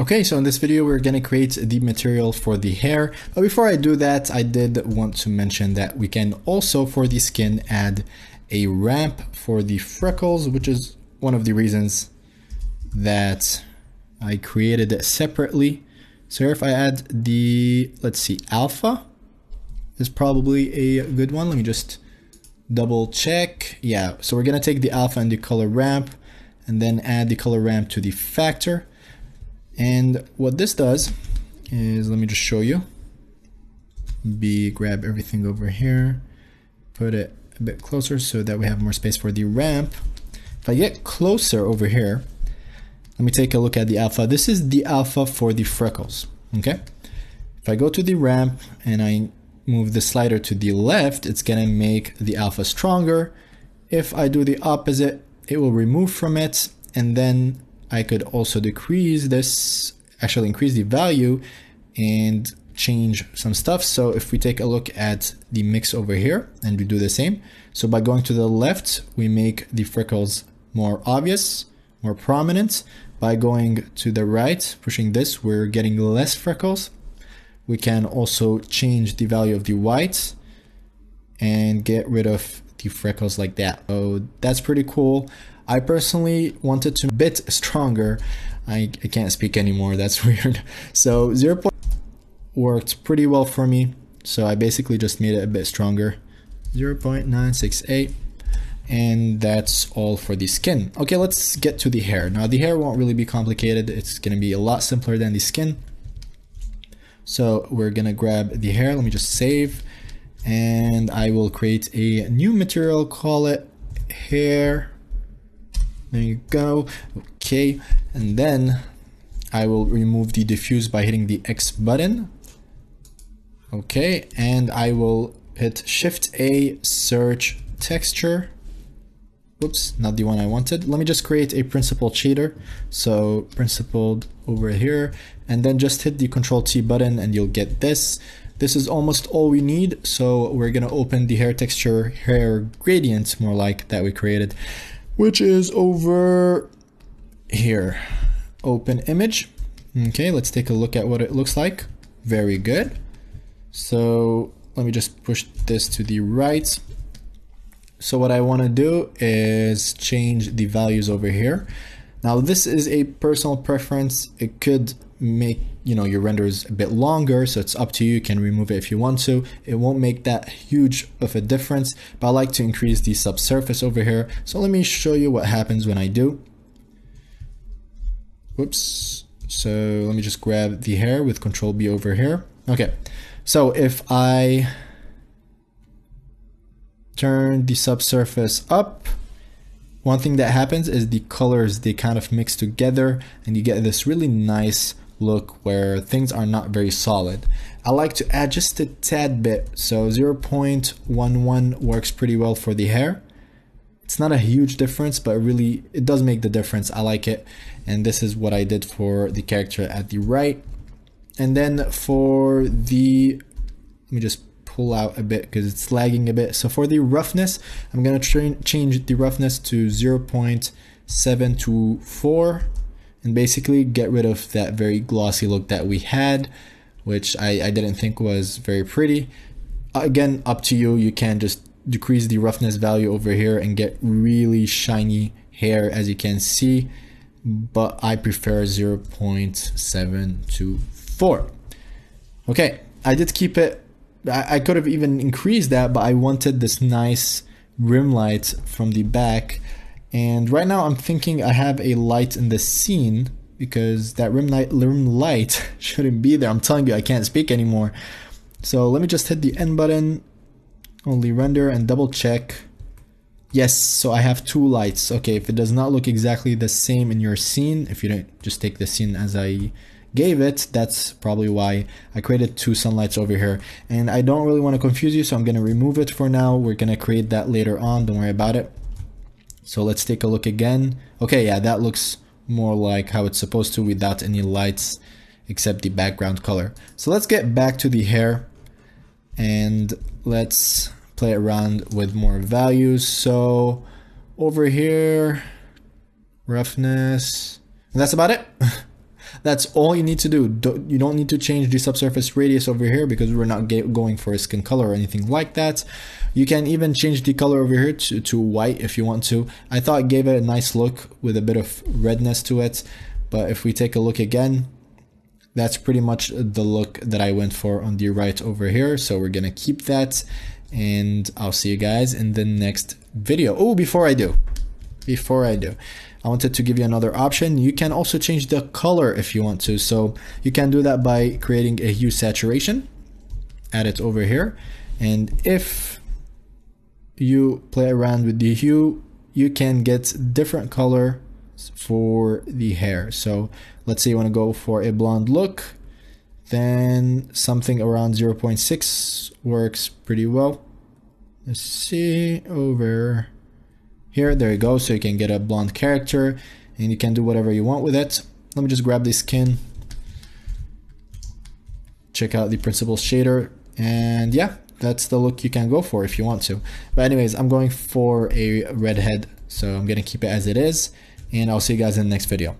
Okay, so in this video, we're going to create the material for the hair. But before I do that, I did want to mention that we can also, for the skin, add a ramp for the freckles, which is one of the reasons that I created it separately. So if I add the, let's see, alpha is probably a good one. Let me just double check. Yeah, so we're going to take the alpha and the color ramp and then add the color ramp to the factor. And what this does is, let me just show you. Grab everything over here, put it a bit closer so that we have more space for the ramp. If I get closer over here, let me take a look at the alpha. This is the alpha for the freckles, okay? If I go to the ramp and I move the slider to the left, it's gonna make the alpha stronger. If I do the opposite, it will remove from it, and then I could also decrease this, actually increase the value and change some stuff. So if we take a look at the mix over here and we do the same. So by going to the left, we make the freckles more obvious, more prominent. By going to the right, pushing this, we're getting less freckles. We can also change the value of the white and get rid of the freckles like that. So that's pretty cool. I personally wanted to be a bit stronger. I can't speak anymore, that's weird. So 0. Worked pretty well for me. So I basically just made it a bit stronger. 0.968. And that's all for the skin. Okay, let's get to the hair. Now the hair won't really be complicated. It's gonna be a lot simpler than the skin. So we're gonna grab the hair. Let me just save. And I will create a new material, call it hair. There you go. Okay, and then I will remove the diffuse by hitting the X button. Okay, and I will hit Shift A, search texture. Oops, not the one I wanted. Let me just create a principled shader. So principled over here, and then just hit the Control T button and you'll get this. This is almost all we need. So we're gonna open the hair texture, hair gradient, more like, that we created, which is over here. Open image. Okay, let's take a look at what it looks like. Very good. So let me just push this to the right. So what I want to do is change the values over here. Now this is a personal preference. It could make, you know, your renders a bit longer, so it's up to you. You can remove it if you want to. It won't make that huge of a difference, but I like to increase the subsurface over here. So let me show you what happens when I do. Whoops. So let me just grab the hair with Control B over here. Okay, so if I turn the subsurface up, one thing that happens is the colors, they kind of mix together and you get this really nice look where things are not very solid. I like to add just a tad bit. So 0.11 works pretty well for the hair. It's not a huge difference, but really it does make the difference. I like it. And this is what I did for the character at the right. And then for the, let me just pull out a bit because it's lagging a bit. So for the roughness, I'm going to change the roughness to 0.724 and basically get rid of that very glossy look that we had, which I didn't think was very pretty. Again, up to you. You can just decrease the roughness value over here and get really shiny hair, as you can see, but I prefer 0.724. Okay, I did keep it. I could have even increased that, but I wanted this nice rim light from the back. And right now I'm thinking I have a light in the scene because that rim light shouldn't be there. I'm telling you, I can't speak anymore. So let me just hit the N button, only render, and double check. Yes, so I have two lights. Okay, if it does not look exactly the same in your scene, if you don't just take the scene as I gave it, that's probably why I created two sunlights over here. And I don't really want to confuse you, so I'm going to remove it for now. We're going to create that later on, don't worry about it. So let's take a look again. Okay, yeah, that looks more like how it's supposed to without any lights except the background color. So let's get back to the hair and let's play around with more values. So over here, roughness, and that's about it. That's all you need to do. You don't need to change the subsurface radius over here because we're not going for a skin color or anything like that. You can even change the color over here to white if you want to. I thought it gave it a nice look with a bit of redness to it, but if we take a look again, that's pretty much the look that I went for on the right over here. So we're gonna keep that, and I'll see you guys in the next video. Oh, before I do, I wanted to give you another option. You can also change the color if you want to. So you can do that by creating a hue saturation, add it over here. And if you play around with the hue, you can get different color for the hair. So let's say you want to go for a blonde look, then something around 0.6 works pretty well. Let's see over here, there you go. So you can get a blonde character and you can do whatever you want with it. Let me just grab the skin, check out the principal shader, and yeah, that's the look you can go for if you want to. But anyways, I'm going for a redhead, so I'm gonna keep it as it is, and I'll see you guys in the next video.